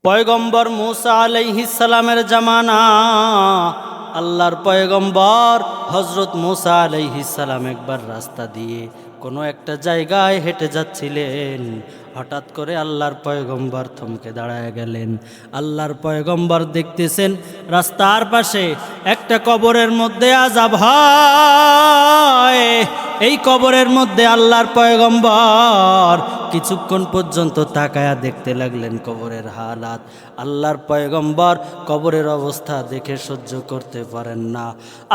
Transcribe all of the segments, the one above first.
পয়গম্বর মুসা আলাইহিস সালামের জামানা আল্লাহর পয়গম্বর হযরত মুসা আলাইহিস সালাম একবার রাস্তা দিয়ে কোনো একটা জায়গায় হেঁটে যাচ্ছিলেন। হঠাৎ করে আল্লাহর পয়গম্বর থমকে দাঁড়ায় গেলেন। আল্লাহর পয়গম্বর দেখতেছেন রাস্তার পাশে একটা কবরের মধ্যে আযাব হয়। এই কবরের মধ্যে আল্লাহর পয়গম্বর কিছুক্ষণ পর্যন্ত তাকায়া দেখতে লাগলেন কবরের হালাত। আল্লাহর পয়গম্বর কবরের অবস্থা দেখে সহ্য করতে পারেন না।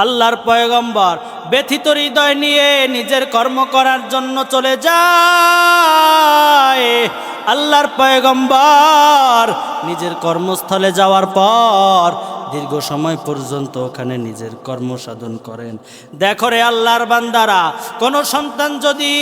আল্লাহর পয়গম্বর ব্যথিত হৃদয় নিয়ে নিজের কর্ম করার জন্য চলে যায়। আল্লাহর পয়গম্বর নিজের কর্মস্থলে যাওয়ার পর দীর্ঘ সময় পর্যন্ত ওখানে নিজের কর্ম সাধন করেন। দেখো রে আল্লাহর বান্দারা, কোন সন্তান যদি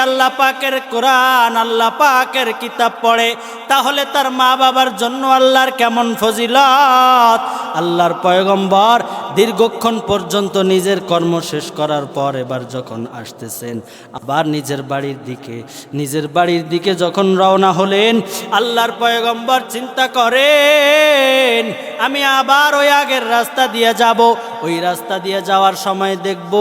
আল্লাহ পাকের কোরআন, আল্লাহ পাকের কিতাব পড়ে, তাহলে তার মা বাবার জন্য আল্লাহর কেমন ফজিলত। আল্লাহর পয়গম্বর দীর্ঘক্ষণ পর্যন্ত নিজের কর্ম শেষ করার পর এবার যখন আসতেছেন আবার নিজের বাড়ির দিকে যখন রওনা হলেন, আল্লাহর পয়গম্বর চিন্তা করেন আমি আবার ওই আগের রাস্তা দিয়ে যাব। ওই রাস্তা দিয়ে যাওয়ার সময় দেখব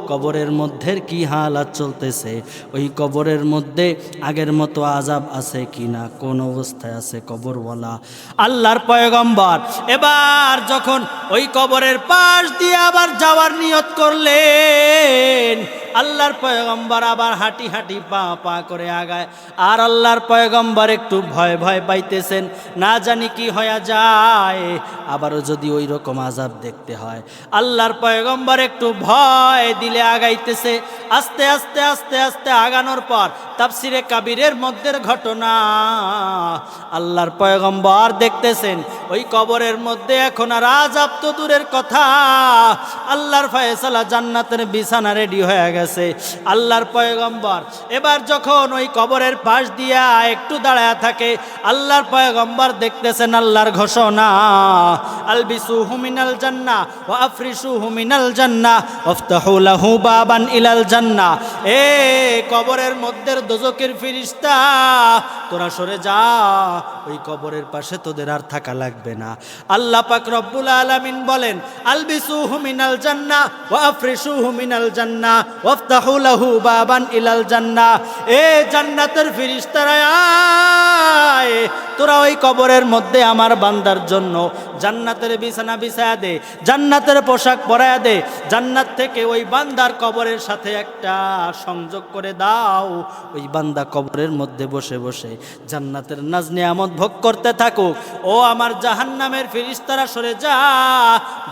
কবরের মধ্যে কি হালাত চলতেছে, ওই কবরের মধ্যে আগের মতো আযাব আছে কিনা, কোন অবস্থায় আছে কবরওয়ালা। আল্লাহর পয়গম্বর এবার যখন ওই কবরের পাশ দিয়ে আবার যাওয়ার নিয়ত করলেন, আল্লাহর পয়গম্বর আবার হাঁটি হাঁটি পা পা করে আগায়। আর আল্লাহর পয়গম্বর একটু ভয় ভয় পাইতেছেন, না জানি কি হয়ে যায়, আবারও যদি ওই রকম আযাব দেখতে হয়। আল্লাহর পয়গম্বর একটু ভয় দিলে আগাইতেছে। আস্তে আস্তে আস্তে আস্তে আগানোর পর তাফসিরে কাবিরের মধ্যের ঘটনা আল্লাহর পয়গম্বর দেখতেছেন ওই কবরের মধ্যে এখন আর আযাব তো দূরের কথা, আল্লাহর ফয়সালা জান্নাতের বিছানা রেডি হয়ে গেছে। আল্লাহর পয়গম্বর এবার যখন ওই কবরের পাশ দিয়া একটু দাঁড়ায় থাকে, আল্লাহর পয়গম্বর দেখতেছেন আল্লাহর ঘোষণা, আলবিসুহু মিনাল জান্নাহ ওয়া আফরিশুহু মিনাল জান্নাহ ওয়াফতাহু লাহু বাবান ইলাল জান্নাহ। এ কবরের মধ্যে দোজখের ফেরেশতা, তোরা সরে যা, ওই কবরের পাশে তোদের আর থাকা লাগবে না। আল্লাহ পাক রব্বুল আলামিন বলেন, আলবিসুহু মিনাল জান্নাহ ওয়া আফরিশুহু মিনাল জান্নাহ ওয়াফতাহু লাহু বাবান ইলাল জান্নাহ। এ জান্নাতের ফেরেশতারা আয়, তোরা ওই কবরের মধ্যে আমার বান্দার জন্য জান্নাতের বিছানা বিছায়া দে, জান্নাতের পোশাক পরায়া দে, জান্নাত থেকে ওই বান্দার কবরের সাথে একটা সংযোগ করে দাও। ওই বান্দা কবরের মধ্যে বসে বসে জান্নাতের নাজ নিয়ামত ভোগ করতে থাকুক। ও আমার জাহান্নামের ফেরেশতারা সরে যা,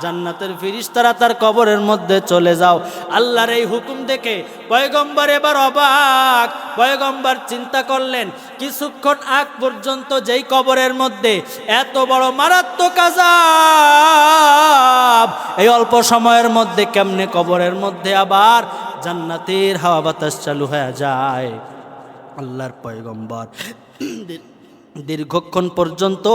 জান্নাতের ফেরেশতারা তার কবরের মধ্যে চলে যাও। আল্লাহর এই হুকুম দেখে পয়গম্বর এবার অবাক। পয়গম্বর চিন্তা করলেন, কিছুক্ষণ আগ পর্যন্ত যেই কবরের মধ্যে এত বড় মারাত্মক আযাব, এই অল্প সময়ের মধ্যে কেমনে কবরের মধ্যে আবার জান্নাতের হাওয়া বাতাস চালু হয়ে যায়। আল্লাহর পয়গম্বর দীর্ঘক্ষণ পর্যন্ত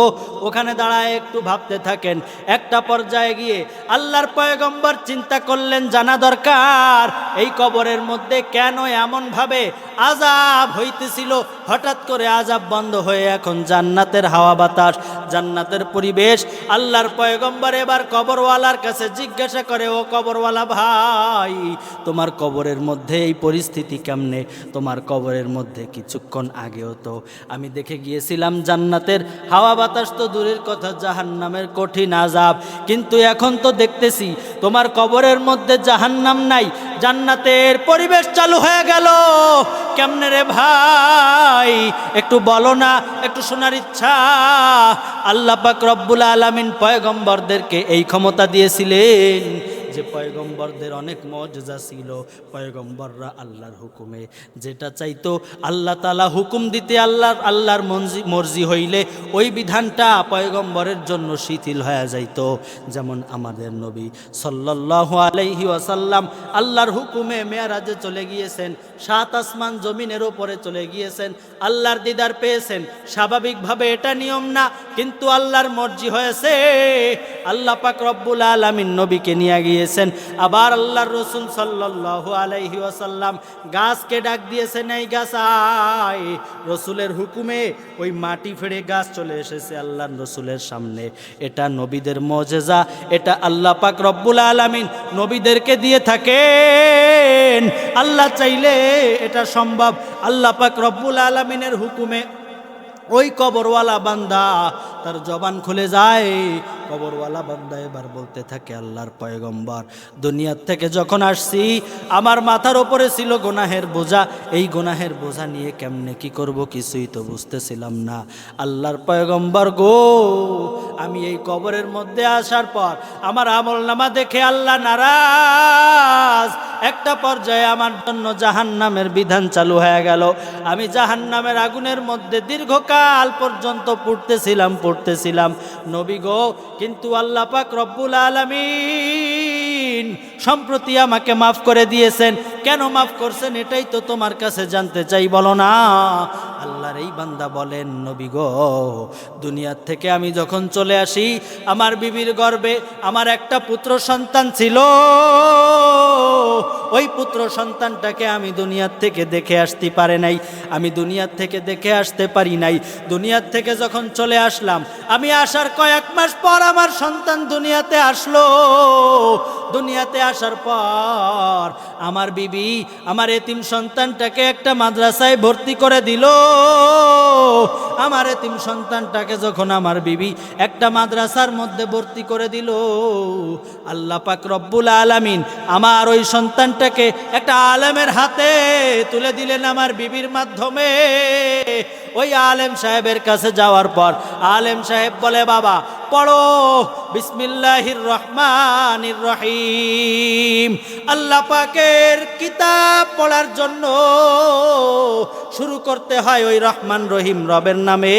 ওখানে দাঁড়ায় একটু ভাবতে থাকেন। একটা পর্যায়ে গিয়ে আল্লাহর পয়গম্বর চিন্তা করলেন, জানা দরকার এই কবরের মধ্যে কেন এমনভাবে আযাব হইতেছিল, হঠাৎ করে আযাব বন্ধ হয়ে এখন জান্নাতের হাওয়া বাতাস, জান্নাতের পরিবেশ। আল্লাহর পয়গম্বর এবার কবরওয়ালার কাছে জিজ্ঞাসা করে, ও কবরওয়ালা ভাই, তোমার কবরের মধ্যে এই পরিস্থিতি কেমনে? তোমার কবরের মধ্যে কিছুক্ষণ আগেও তো আমি দেখে গিয়েছিলাম জান্নাতের হাওয়া বাতাস, তো দূরের কথা জাহান্নামের কঠিন আযাব, কিন্তু এখন তো দেখতেছি তোমার কবরের মধ্যে জাহান্নাম নাই, জান্নাতের পরিবেশ চালু হয়ে গেল। কেমনে রে ভাই, একটু বলো না, একটু শোনার ইচ্ছা। আল্লাহ পাক রব্বুল আলামিন পয়গম্বরদেরকে এই ক্ষমতা দিয়েছিলেন যে পয়গম্বরদের অনেক মুজিজা ছিল। পয়গম্বররা আল্লাহর হুকুমে যেটা চাইতো, আল্লাহ তাআলা হুকুম দিতে আল্লাহর মর্জি হইলে ওই বিধানটা পয়গম্বরের জন্য শিথিল হয়ে যাইতো। যেমন আমাদের নবী সাল্লাল্লাহু আলাইহি ওয়াসাল্লাম আল্লাহর হুকুমে মেরাজে চলে গিয়েছেন, 7 আসমান জমিনের উপরে চলে গিয়েছেন, আল্লাহর দিদার পেয়েছেন। স্বাভাবিকভাবে এটা নিয়ম না, কিন্তু আল্লাহর মর্জি হয়েছে। আল্লাহ পাক রব্বুল আলামিন নবীকে নিয়ে গিয়েছেন দিয়েছেন। আবার আল্লাহর রাসূল সাল্লাল্লাহু আলাইহি ওয়াসাল্লাম গাছকে ডাক দিয়েছেন, এই গাছ আয়। রাসূলের হুকুমে ওই মাটি ফেড়ে গাছ চলে এসেছে আল্লাহর রাসূলের সামনে। এটা নবীদের মুজিজা, এটা আল্লাহ পাক রব্বুল আলামিন নবীদেরকে দিয়ে থাকেন। আল্লাহ চাইলে এটা সম্ভব। আল্লাহ পাক রব্বুল আলামিনের হুকুমে ওই কবরওয়ালা বান্দা তার জবান খুলে যায়। কবরওয়ালা বান্দা এবার বলতে থাকে, আল্লাহর পয়গম্বর, দুনিয়ার থেকে যখন আসছি আমার মাথার উপরে ছিল গুনাহের বোঝা। এই গুনাহের বোঝা নিয়ে কেমনে কি করব কিছুই তো বুঝতেছিলাম না। আল্লাহর পয়গম্বর গো, আমি এই কবরের মধ্যে আসার পর আমার আমলনামা দেখে আল্লাহ নারাজ। একটা পর্যায়ে আমার জন্য জাহান্নামের বিধান চালু হয়ে গেল। আমি জাহান্নামের আগুনের মধ্যে দীর্ঘকাল পর্যন্ত পড়তেছিলাম নবী গো। কিন্তু আল্লাহ পাক রব্বুল আলামিন সম্প্রতি আমাকে মাফ করে দিয়েছেন। কেন মাফ করছেন এটাই তো তোমার কাছে জানতে চাই, বলো না। আল্লাহর এই বান্দা বলেন, নবী গো, দুনিয়ার থেকে আমি যখন চলে আসি আমার বিবির গর্ভে আমার একটা পুত্র সন্তান ছিল। ওই পুত্র সন্তানটাকে আমি দুনিয়ার থেকে দেখে আসতে পারে নাই, আমি দুনিয়ার থেকে দেখে আসতে পারি নাই। দুনিয়ার থেকে যখন চলে আসলাম, আমি আসার কয়েক মাস পর আমার সন্তান দুনিয়াতে আসলো। দুনিয়াতে আসার পর আমার বিবি আমার এতিম সন্তানটাকে একটা মাদ্রাসায় ভর্তি করে দিল। আমার এতিম সন্তানটাকে যখন আমার বিবি একটা মাদ্রাসার মধ্যে ভর্তি করে দিল, আল্লাহ পাক রব্বুল আলামিন আমার ওই সন্তানটাকে একটা আলেমের হাতে তুলে দিলেন আমার বিবির মাধ্যমে। ওই আলেম সাহেবের কাছে যাওয়ার পর আলেম সাহেব বলে, বাবা পড়ো বিসমিল্লাহির রহমানির রহিম। আল্লাহ পাকের কিতাব পড়ার জন্য শুরু করতে হয় ওই রহমান রহিম রবের নামে।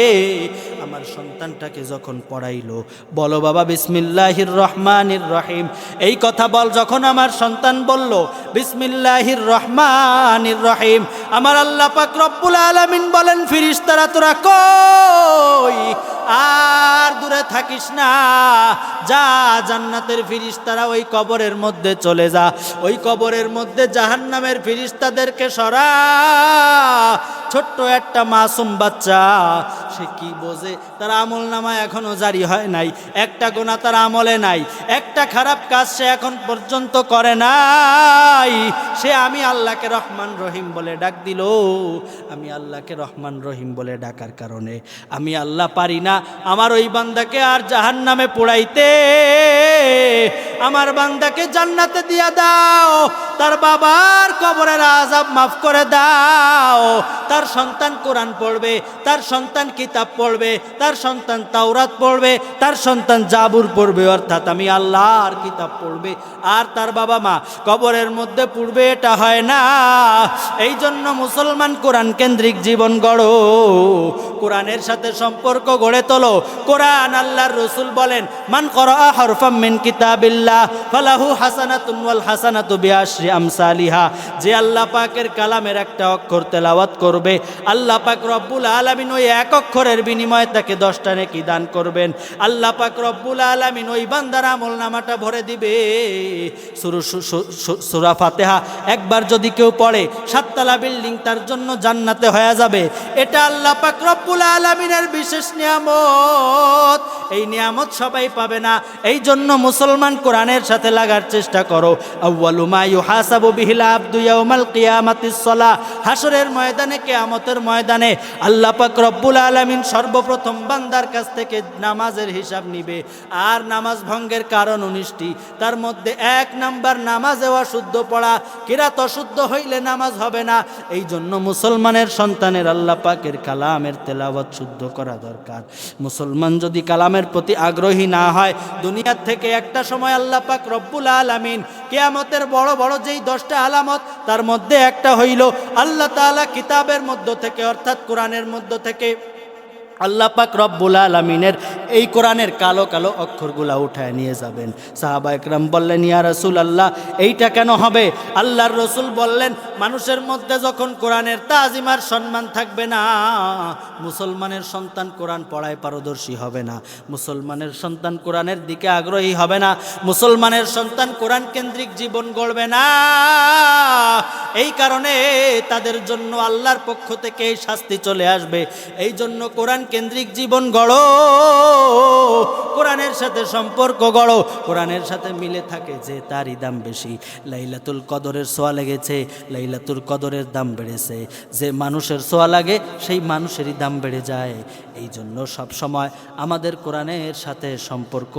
আমার সন্তানটাকে যখন পড়াইলো, বলো বাবা বিসমিল্লাহির রহমানির রহিম, এই কথা বল। যখন আমার সন্তান বলল বিসমিল্লাহির রহমানির রহিম, আমার আল্লাহ পাক রব্বুল আলামিন বলেন, ফেরেশতারা তোরা কই? আর দূরে থাকিস না, যা জান্নাতের ফেরেশতারা ওই কবরের মধ্যে চলে যা। ওই কবরের মধ্যে জাহান্নামের ফেরেশতাদেরকে সরা। ছোট্ট একটা মাসুম বাচ্চা, সে কি বোঝে? তার আমল নামা এখনো জারি হয় নাই, একটা গুনাহ তার আমলে নাই, একটা খারাপ কাজ সে এখন পর্যন্ত করে নাই। সে আমি আল্লাহকে রহমান রহিম বলে ডাক দিল। আমি আল্লাহকে রহমান রহিম বলে ডাকার কারণে আমি আল্লাহ পারি না আমার ওই বান্দাকে আর জাহান্নামে পোড়াইতে। আমার বান্দাকে জান্নাতে দিয়া দাও, তার বাবার কবরের আযাব মাফ করে দাও। তার সন্তান কোরআন পড়বে, তার সন্তান কিতাব পড়বে, তার সন্তান তাওরাত পড়বে, তার সন্তান জাবুর পড়বে, অর্থাৎ আমি আল্লাহর কিতাব পড়বে। আর তার বাবা মা কবরের মধ্যে পড়বে, এটা হয় না। এই জন্য মুসলমান কোরআন কেন্দ্রিক জীবন গড়ো, কোরআনের সাথে সম্পর্ক গড়ে তোলো। কোরআন আল্লাহর রাসূল বলেন, মান ক্বারা হারফাম মিন কিতাবিল্লাহ ফালাহু হাসানাতুন ওয়াল হাসানাতু বিআশরি আমসালিহা। যে আল্লাহ পাকের কালামের একটা অক্ষর তেলাওয়াত করবে, আল্লাহ পাক রব্বুল আলামিন ওই এক অক্ষরের বিনিময়ে তাকে 10টা নেকি দান করবেন। আল্লাহ পাক রব্বুল আলামিন ওই বান্দার আমলনামাটা ভরে দিবে। সূরা ফাতিহা একবার যদি কেউ পড়ে 7 তলা বিল্ডিং তার জন্য জান্নাতে হয়ে যাবে। এটা আল্লাহ পাক রব্বুল আলামিনের বিশেষ নিয়ামত। এই নিয়ামত সবাই পাবে না। এই জন্য মুসলমান কোরআনের সাথে লাগার চেষ্টা করো। আউয়ালু মা ইউহাসাবু বিহিল আবদু ইয়াউমাল কিয়ামাতিস সালাহ। হাসরের ময়দানে, কিয়ামতের ময়দানে আল্লাহ পাক রব্বুল আলামিন সর্বপ্রথম বান্দার কাছ থেকে নামাজের হিসাব নিবে। আর নামাজ ভঙ্গের কারণ 19টি, তার মধ্যে 1 নাম্বার নামাজে অশুদ্ধ পড়া। কিরাত অশুদ্ধ হইলে নামাজ হবে না। এই জন্য মুসলমানের সন্তানের আল্লাহ পাকের কালামের তেলাওয়াত শুদ্ধ করা দরকার। মুসলমান যদি কালামের প্রতি আগ্রহী না হয়, দুনিয়ার থেকে একটা সময় আল্লাহ পাক রব্বুল আলামিন কিয়ামতের বড় বড় যেই 10টা আলামত, তার মধ্যে একটা হইল আল্লাহ তাআলা কিতাবের মধ্য থেকে, অর্থাৎ কোরআনের মধ্য থেকে আল্লাহ পাক রব্বুল আলামিনের এই কোরআনের কালো কালো অক্ষরগুলা উঠায় নিয়ে যাবেন। সাহাবা একরাম বললেন, ইয়া রাসূলুল্লাহ, এইটা কেন হবে? আল্লাহর রসুল বললেন, মানুষের মধ্যে যখন কোরআনের তাজিম আর সম্মান থাকবে না, মুসলমানের সন্তান কোরআন পড়ায় পারদর্শী হবে না, মুসলমানের সন্তান কোরআনের দিকে আগ্রহী হবে না, মুসলমানের সন্তান কোরআন কেন্দ্রিক জীবন গড়বে না। এই কারণে তাদের জন্য আল্লাহর পক্ষ থেকে এই শাস্তি চলে আসবে। এই জন্য কোরআন কেন্দ্রিক জীবন গড়ো, কোরআনের সাথে সম্পর্ক গড়ো, কোরআনের সাথে মিলে থাকে যে তারই দাম বেশি। লাইলাতুল কদরের ছোঁয়া লেগেছে, লাইলাতুল কদরের দাম বেড়েছে। যে মানুষের ছোঁয়া লাগে সেই মানুষেরই দাম বেড়ে যায়। এই জন্য সবসময় আমাদের কোরআনের সাথে সম্পর্ক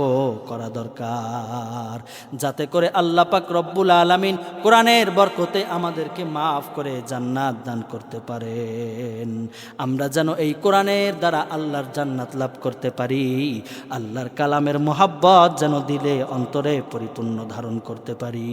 করা দরকার, যাতে করে আল্লাহ পাক রব্বুল আলামিন কোরআনের বরকতে আমাদেরকে মাফ করে জান্নাত দান করতে পারেন। আমরা যেন এই কোরআনের দ্বারা আল্লাহর জান্নাত লাভ করতে পারি, আল্লাহর কালামের মোহাব্বত যেন দিলে অন্তরে পরিপূর্ণ ধারণ করতে পারি।